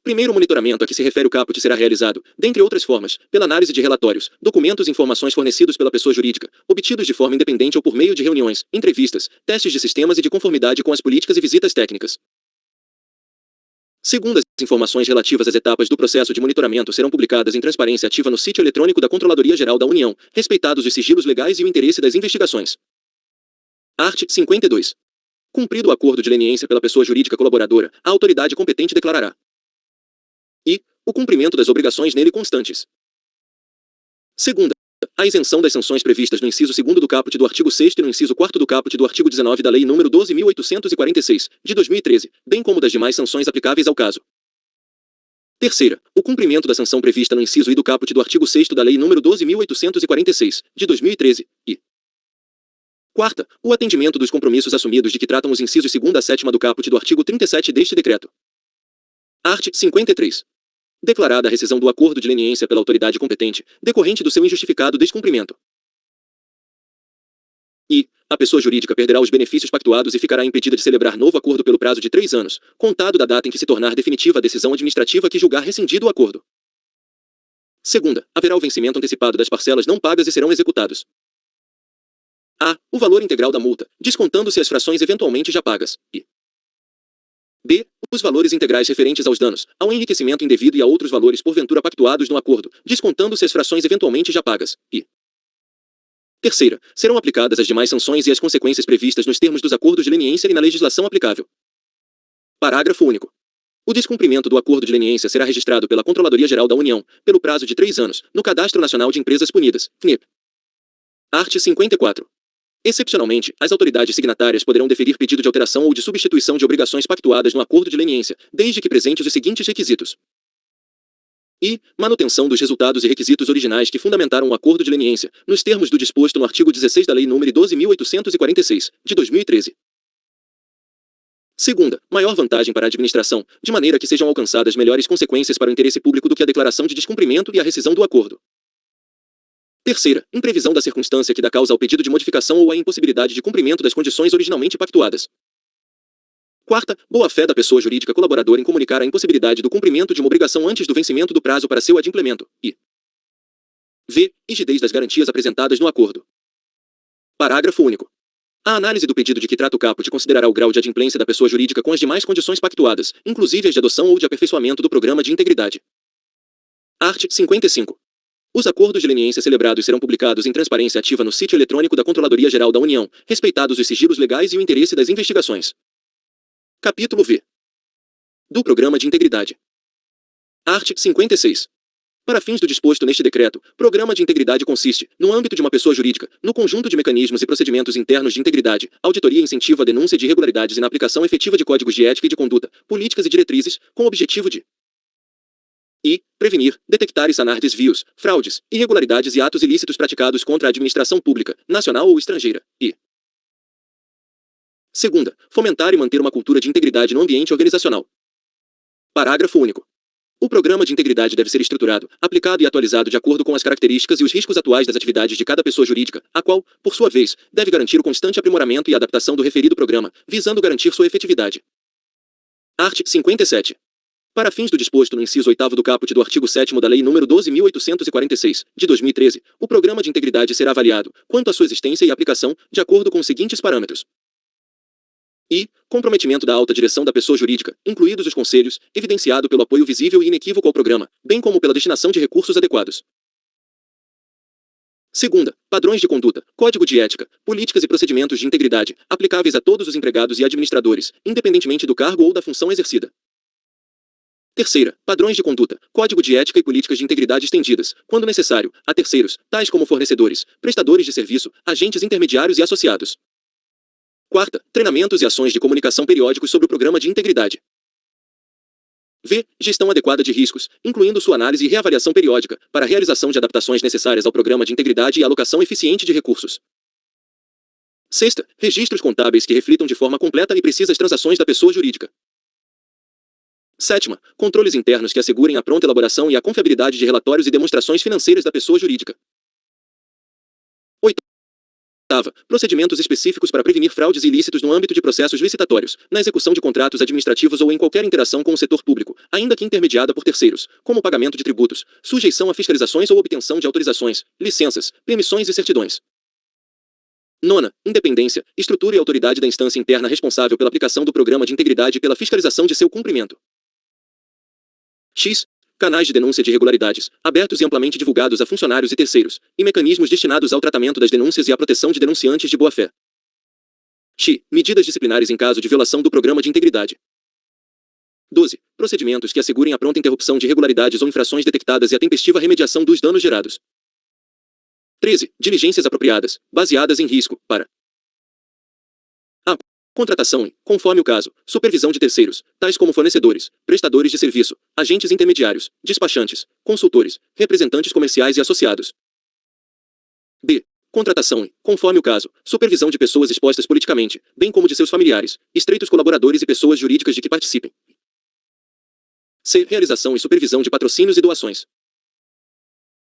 Primeiro, o monitoramento a que se refere o caput será realizado, dentre outras formas, pela análise de relatórios, documentos e informações fornecidos pela pessoa jurídica, obtidos de forma independente ou por meio de reuniões, entrevistas, testes de sistemas e de conformidade com as políticas e visitas técnicas. Segundo, as informações relativas às etapas do processo de monitoramento serão publicadas em transparência ativa no sítio eletrônico da Controladoria Geral da União, respeitados os sigilos legais e o interesse das investigações. Art. 52. Cumprido o acordo de leniência pela pessoa jurídica colaboradora, a autoridade competente declarará e o cumprimento das obrigações nele constantes. Segunda, a isenção das sanções previstas no inciso 2º do caput do artigo 6º e no inciso 4º do caput do artigo 19 da Lei nº 12.846, de 2013, bem como das demais sanções aplicáveis ao caso. Terceira, o cumprimento da sanção prevista no inciso I do caput do artigo 6º da Lei nº 12.846, de 2013, e quarta, o atendimento dos compromissos assumidos de que tratam os incisos 2º a 7ª do caput do artigo 37 deste decreto. Art. 53. Declarada a rescisão do acordo de leniência pela autoridade competente, decorrente do seu injustificado descumprimento. E a pessoa jurídica perderá os benefícios pactuados e ficará impedida de celebrar novo acordo pelo prazo de 3 anos, contado da data em que se tornar definitiva a decisão administrativa que julgar rescindido o acordo. Segunda, haverá o vencimento antecipado das parcelas não pagas e serão executados: a. O valor integral da multa, descontando-se as frações eventualmente já pagas, e b. Os valores integrais referentes aos danos, ao enriquecimento indevido e a outros valores porventura pactuados no acordo, descontando-se as frações eventualmente já pagas, e terceira, serão aplicadas as demais sanções e as consequências previstas nos termos dos acordos de leniência e na legislação aplicável. Parágrafo único. O descumprimento do acordo de leniência será registrado pela Controladoria Geral da União, pelo prazo de 3 anos, no Cadastro Nacional de Empresas Punidas, CNEP. Art. 54. Excepcionalmente, as autoridades signatárias poderão deferir pedido de alteração ou de substituição de obrigações pactuadas no acordo de leniência, desde que presentes os seguintes requisitos: e manutenção dos resultados e requisitos originais que fundamentaram o acordo de leniência, nos termos do disposto no artigo 16 da Lei nº 12.846, de 2013. Segunda, maior vantagem para a administração, de maneira que sejam alcançadas melhores consequências para o interesse público do que a declaração de descumprimento e a rescisão do acordo. Terceira, em previsão da circunstância que dá causa ao pedido de modificação ou à impossibilidade de cumprimento das condições originalmente pactuadas. Quarta, boa-fé da pessoa jurídica colaboradora em comunicar a impossibilidade do cumprimento de uma obrigação antes do vencimento do prazo para seu adimplemento, e v. Rigidez das garantias apresentadas no acordo. Parágrafo único. A análise do pedido de que trata o caput considerará o grau de adimplência da pessoa jurídica com as demais condições pactuadas, inclusive as de adoção ou de aperfeiçoamento do Programa de Integridade. Art. 55. Os acordos de leniência celebrados serão publicados em transparência ativa no sítio eletrônico da Controladoria Geral da União, respeitados os sigilos legais e o interesse das investigações. Capítulo V. Do Programa de Integridade. Art. 56. Para fins do disposto neste decreto, Programa de Integridade consiste, no âmbito de uma pessoa jurídica, no conjunto de mecanismos e procedimentos internos de integridade, auditoria e incentivo à denúncia de irregularidades e na aplicação efetiva de códigos de ética e de conduta, políticas e diretrizes, com o objetivo de e prevenir, detectar e sanar desvios, fraudes, irregularidades e atos ilícitos praticados contra a administração pública, nacional ou estrangeira, e segunda, fomentar e manter uma cultura de integridade no ambiente organizacional. Parágrafo único. O Programa de Integridade deve ser estruturado, aplicado e atualizado de acordo com as características e os riscos atuais das atividades de cada pessoa jurídica, a qual, por sua vez, deve garantir o constante aprimoramento e adaptação do referido programa, visando garantir sua efetividade. Art. 57. Para fins do disposto no inciso 8º do caput do artigo 7º da Lei nº 12.846, de 2013, o Programa de Integridade será avaliado, quanto à sua existência e aplicação, de acordo com os seguintes parâmetros: e comprometimento da alta direção da pessoa jurídica, incluídos os conselhos, evidenciado pelo apoio visível e inequívoco ao programa, bem como pela destinação de recursos adequados. Segunda, padrões de conduta, código de ética, políticas e procedimentos de integridade, aplicáveis a todos os empregados e administradores, independentemente do cargo ou da função exercida. Terceira, padrões de conduta, código de ética e políticas de integridade estendidas, quando necessário, a terceiros, tais como fornecedores, prestadores de serviço, agentes intermediários e associados. Quarta, treinamentos e ações de comunicação periódicos sobre o programa de integridade. V. Gestão adequada de riscos, incluindo sua análise e reavaliação periódica, para a realização de adaptações necessárias ao programa de integridade e alocação eficiente de recursos. Sexta, registros contábeis que reflitam de forma completa e precisa as transações da pessoa jurídica. Sétima, controles internos que assegurem a pronta elaboração e a confiabilidade de relatórios e demonstrações financeiras da pessoa jurídica. Oitava, procedimentos específicos para prevenir fraudes e ilícitos no âmbito de processos licitatórios, na execução de contratos administrativos ou em qualquer interação com o setor público, ainda que intermediada por terceiros, como pagamento de tributos, sujeição a fiscalizações ou obtenção de autorizações, licenças, permissões e certidões. Nona, independência, estrutura e autoridade da instância interna responsável pela aplicação do programa de integridade e pela fiscalização de seu cumprimento. X. Canais de denúncia de irregularidades, abertos e amplamente divulgados a funcionários e terceiros, e mecanismos destinados ao tratamento das denúncias e à proteção de denunciantes de boa-fé. X. Medidas disciplinares em caso de violação do programa de integridade. 12. Procedimentos que assegurem a pronta interrupção de irregularidades ou infrações detectadas e a tempestiva remediação dos danos gerados. 13. Diligências apropriadas, baseadas em risco, para a contratação e, conforme o caso, supervisão de terceiros, tais como fornecedores, prestadores de serviço, agentes intermediários, despachantes, consultores, representantes comerciais e associados. B. Contratação e, conforme o caso, supervisão de pessoas expostas politicamente, bem como de seus familiares, estreitos colaboradores e pessoas jurídicas de que participem. C. Realização e supervisão de patrocínios e doações.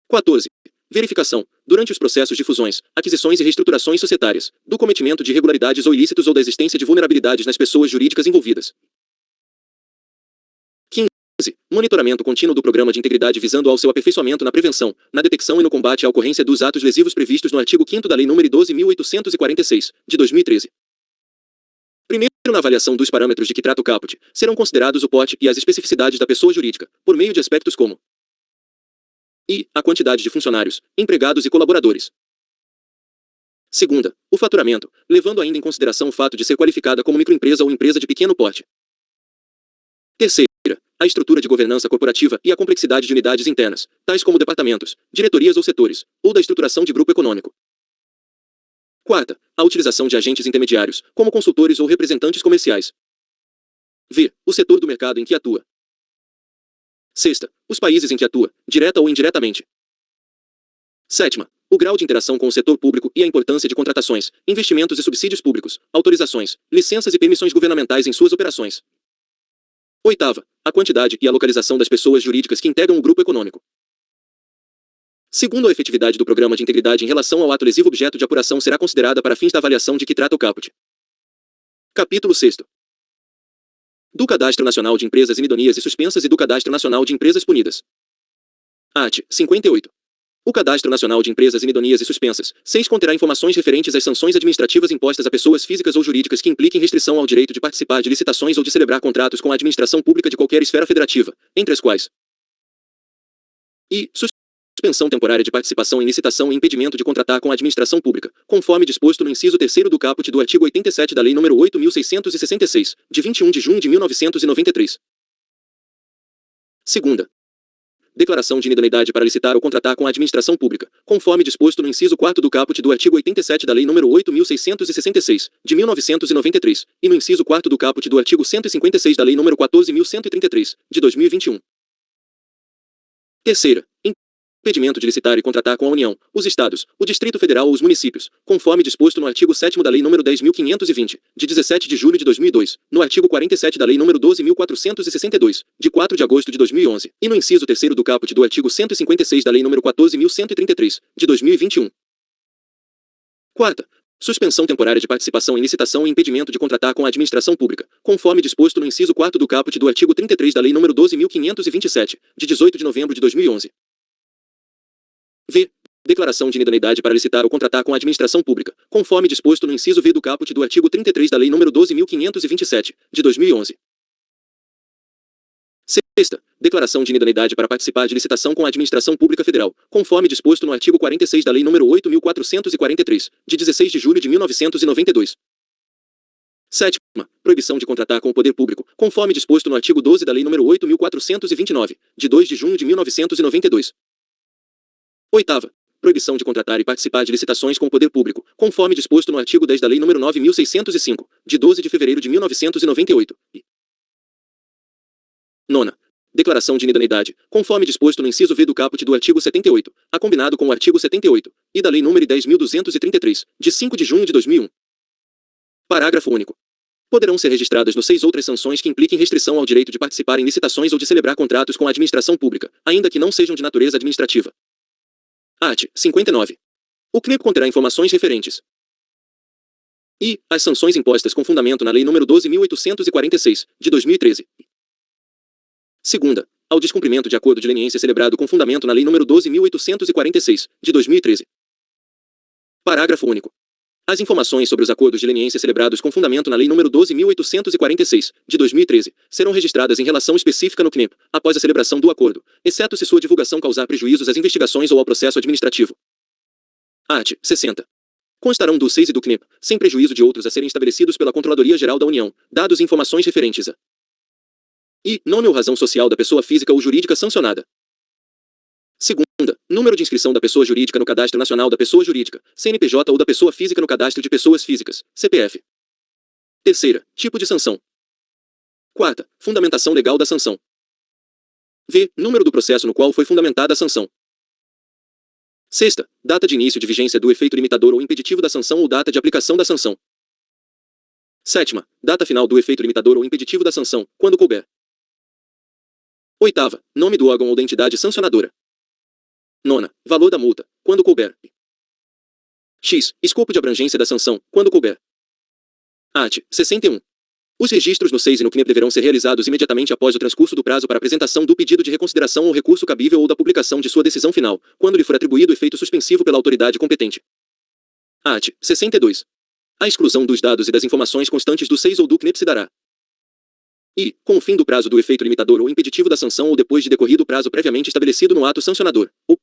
14. Verificação, durante os processos de fusões, aquisições e reestruturações societárias, do cometimento de irregularidades ou ilícitos ou da existência de vulnerabilidades nas pessoas jurídicas envolvidas. 15. Monitoramento contínuo do programa de integridade visando ao seu aperfeiçoamento na prevenção, na detecção e no combate à ocorrência dos atos lesivos previstos no artigo 5º da Lei nº 12.846, de 2013. Primeiro, na avaliação dos parâmetros de que trata o caput, serão considerados o porte e as especificidades da pessoa jurídica, por meio de aspectos como e a quantidade de funcionários, empregados e colaboradores. Segunda, o faturamento, levando ainda em consideração o fato de ser qualificada como microempresa ou empresa de pequeno porte. Terceira, a estrutura de governança corporativa e a complexidade de unidades internas, tais como departamentos, diretorias ou setores, ou da estruturação de grupo econômico. Quarta, a utilização de agentes intermediários, como consultores ou representantes comerciais. V. O setor do mercado em que atua. Sexta, os países em que atua, direta ou indiretamente. Sétima, o grau de interação com o setor público e a importância de contratações, investimentos e subsídios públicos, autorizações, licenças e permissões governamentais em suas operações. Oitava, a quantidade e a localização das pessoas jurídicas que integram o grupo econômico. Segundo, a efetividade do programa de integridade em relação ao ato lesivo objeto de apuração será considerada para fins da avaliação de que trata o caput. Capítulo 6º. Do Cadastro Nacional de Empresas Inidôneas e Suspensas e do Cadastro Nacional de Empresas Punidas. Art. 58. O Cadastro Nacional de Empresas Inidôneas e Suspensas, 6, conterá informações referentes às sanções administrativas impostas a pessoas físicas ou jurídicas que impliquem restrição ao direito de participar de licitações ou de celebrar contratos com a administração pública de qualquer esfera federativa, entre as quais e suspensão temporária de participação em licitação e impedimento de contratar com a administração pública, conforme disposto no inciso 3º do caput do artigo 87 da Lei nº 8.666, de 21 de junho de 1993. Segunda, declaração de inidoneidade para licitar ou contratar com a administração pública, conforme disposto no inciso 4º do caput do artigo 87 da Lei nº 8.666, de 1993, e no inciso 4º do caput do artigo 156 da Lei nº 14.133, de 2021. Terceira, impedimento de licitar e contratar com a União, os Estados, o Distrito Federal ou os municípios, conforme disposto no artigo 7º da Lei nº 10.520, de 17 de julho de 2002, no artigo 47 da Lei nº 12.462, de 4 de agosto de 2011, e no inciso 3º do caput do artigo 156 da Lei nº 14.133, de 2021. Quarta, suspensão temporária de participação em licitação e impedimento de contratar com a administração pública, conforme disposto no inciso 4º do caput do artigo 33 da Lei nº 12.527, de 18 de novembro de 2011. V. Declaração de inidoneidade para licitar ou contratar com a administração pública, conforme disposto no inciso V do caput do artigo 33 da Lei nº 12.527, de 2011. Sexta, declaração de inidoneidade para participar de licitação com a administração pública federal, conforme disposto no artigo 46 da Lei nº 8.443, de 16 de julho de 1992. Sétima, proibição de contratar com o poder público, conforme disposto no artigo 12 da Lei nº 8.429, de 2 de junho de 1992. Oitava, proibição de contratar e participar de licitações com o poder público, conforme disposto no artigo 10 da Lei nº 9.605, de 12 de fevereiro de 1998. Nona, declaração de idoneidade, conforme disposto no inciso V do caput do artigo 78, a combinado com o artigo 78, e da Lei nº 10.233, de 5 de junho de 2001. Parágrafo único. Poderão ser registradas no 6 outras sanções que impliquem restrição ao direito de participar em licitações ou de celebrar contratos com a administração pública, ainda que não sejam de natureza administrativa. Art. 59. O CNEP conterá informações referentes e as sanções impostas com fundamento na Lei nº 12.846, de 2013. Segunda, ao descumprimento de acordo de leniência celebrado com fundamento na Lei nº 12.846, de 2013. Parágrafo único. As informações sobre os acordos de leniência celebrados com fundamento na Lei nº 12.846, de 2013, serão registradas em relação específica no CNEP, após a celebração do acordo, exceto se sua divulgação causar prejuízos às investigações ou ao processo administrativo. Art. 60. Constarão do SEIS e do CNEP, sem prejuízo de outros a serem estabelecidos pela Controladoria Geral da União, dados e informações referentes a e nome ou razão social da pessoa física ou jurídica sancionada. Segunda, número de inscrição da pessoa jurídica no Cadastro Nacional da Pessoa Jurídica, CNPJ ou da pessoa física no Cadastro de Pessoas Físicas, CPF. Terceira, tipo de sanção. Quarta, fundamentação legal da sanção. V, número do processo no qual foi fundamentada a sanção. Sexta, data de início de vigência do efeito limitador ou impeditivo da sanção ou data de aplicação da sanção. Sétima, data final do efeito limitador ou impeditivo da sanção, quando couber. Oitava, nome do órgão ou da entidade sancionadora. Nona, valor da multa, quando couber. X, escopo de abrangência da sanção, quando couber. Art. 61. Os registros no SEIS e no CNEP deverão ser realizados imediatamente após o transcurso do prazo para apresentação do pedido de reconsideração ou recurso cabível ou da publicação de sua decisão final, quando lhe for atribuído efeito suspensivo pela autoridade competente. Art. 62. A exclusão dos dados e das informações constantes do SEIS ou do CNEP se dará e, com o fim do prazo do efeito limitador ou impeditivo da sanção ou depois de decorrido o prazo previamente estabelecido no ato sancionador, ou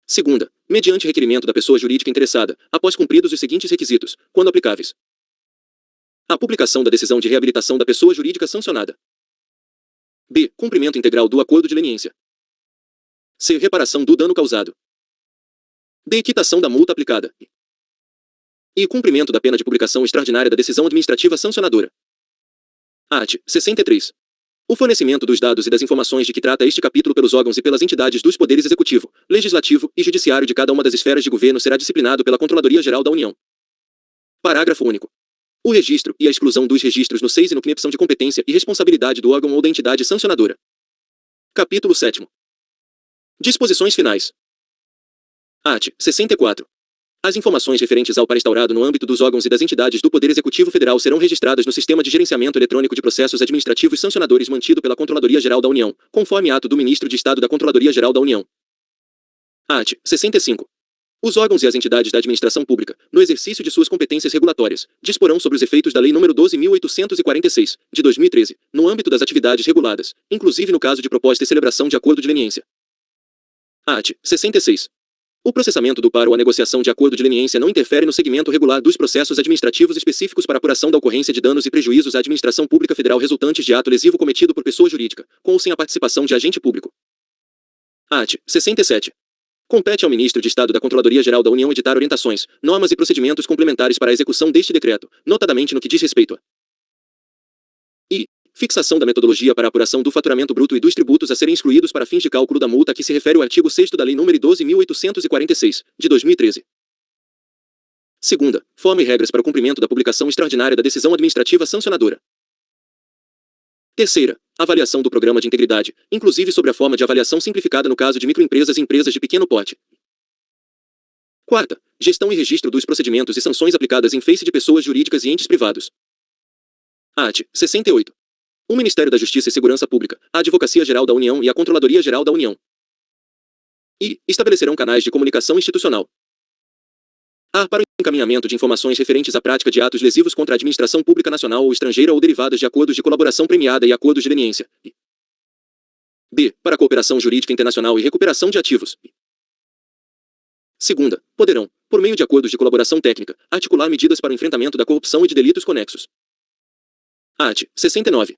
segunda, mediante requerimento da pessoa jurídica interessada, após cumpridos os seguintes requisitos, quando aplicáveis. A publicação da decisão de reabilitação da pessoa jurídica sancionada. B. Cumprimento integral do acordo de leniência. C. Reparação do dano causado. D. Quitação da multa aplicada. E cumprimento da pena de publicação extraordinária da decisão administrativa sancionadora. Art. 63. O fornecimento dos dados e das informações de que trata este capítulo pelos órgãos e pelas entidades dos poderes executivo, legislativo e judiciário de cada uma das esferas de governo será disciplinado pela Controladoria Geral da União. Parágrafo único. O registro e a exclusão dos registros no SEIS e no CNEP são de competência e responsabilidade do órgão ou da entidade sancionadora. Capítulo 7º. Disposições finais. Art. 64. As informações referentes ao paraestaurado no âmbito dos órgãos e das entidades do Poder Executivo Federal serão registradas no Sistema de Gerenciamento Eletrônico de Processos Administrativos Sancionadores mantido pela Controladoria Geral da União, conforme ato do Ministro de Estado da Controladoria Geral da União. Art. 65. Os órgãos e as entidades da administração pública, no exercício de suas competências regulatórias, disporão sobre os efeitos da Lei nº 12.846, de 2013, no âmbito das atividades reguladas, inclusive no caso de proposta e celebração de acordo de leniência. Art. 66. O processamento do par ou a negociação de acordo de leniência não interfere no segmento regular dos processos administrativos específicos para apuração da ocorrência de danos e prejuízos à administração pública federal resultantes de ato lesivo cometido por pessoa jurídica, com ou sem a participação de agente público. Art. 67. Compete ao Ministro de Estado da Controladoria Geral da União editar orientações, normas e procedimentos complementares para a execução deste decreto, notadamente no que diz respeito a e fixação da metodologia para a apuração do faturamento bruto e dos tributos a serem excluídos para fins de cálculo da multa a que se refere o artigo 6º da Lei nº 12.846, de 2013. Segunda, forma e regras para o cumprimento da publicação extraordinária da decisão administrativa sancionadora. Terceira, avaliação do programa de integridade, inclusive sobre a forma de avaliação simplificada no caso de microempresas e empresas de pequeno porte. Quarta, gestão e registro dos procedimentos e sanções aplicadas em face de pessoas jurídicas e entes privados. Art. 68. O Ministério da Justiça e Segurança Pública, a Advocacia Geral da União e a Controladoria Geral da União. E estabelecerão canais de comunicação institucional. A. Para o encaminhamento de informações referentes à prática de atos lesivos contra a administração pública nacional ou estrangeira ou derivadas de acordos de colaboração premiada e acordos de leniência. B. Para a cooperação jurídica internacional e recuperação de ativos. Segunda, poderão, por meio de acordos de colaboração técnica, articular medidas para o enfrentamento da corrupção e de delitos conexos. Art. 69.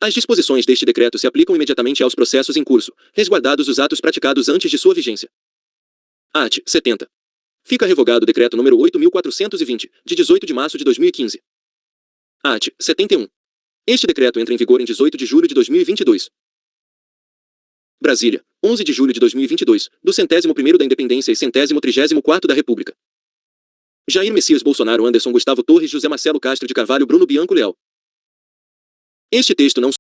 As disposições deste decreto se aplicam imediatamente aos processos em curso, resguardados os atos praticados antes de sua vigência. Art. 70. Fica revogado o decreto número 8.420, de 18 de março de 2015. Art. 71. Este decreto entra em vigor em 18 de julho de 2022. Brasília, 11 de julho de 2022, do 101º da Independência e 134º da República. Jair Messias Bolsonaro, Anderson Gustavo Torres, José Marcelo Castro de Carvalho, Bruno Bianco Leal. Este texto não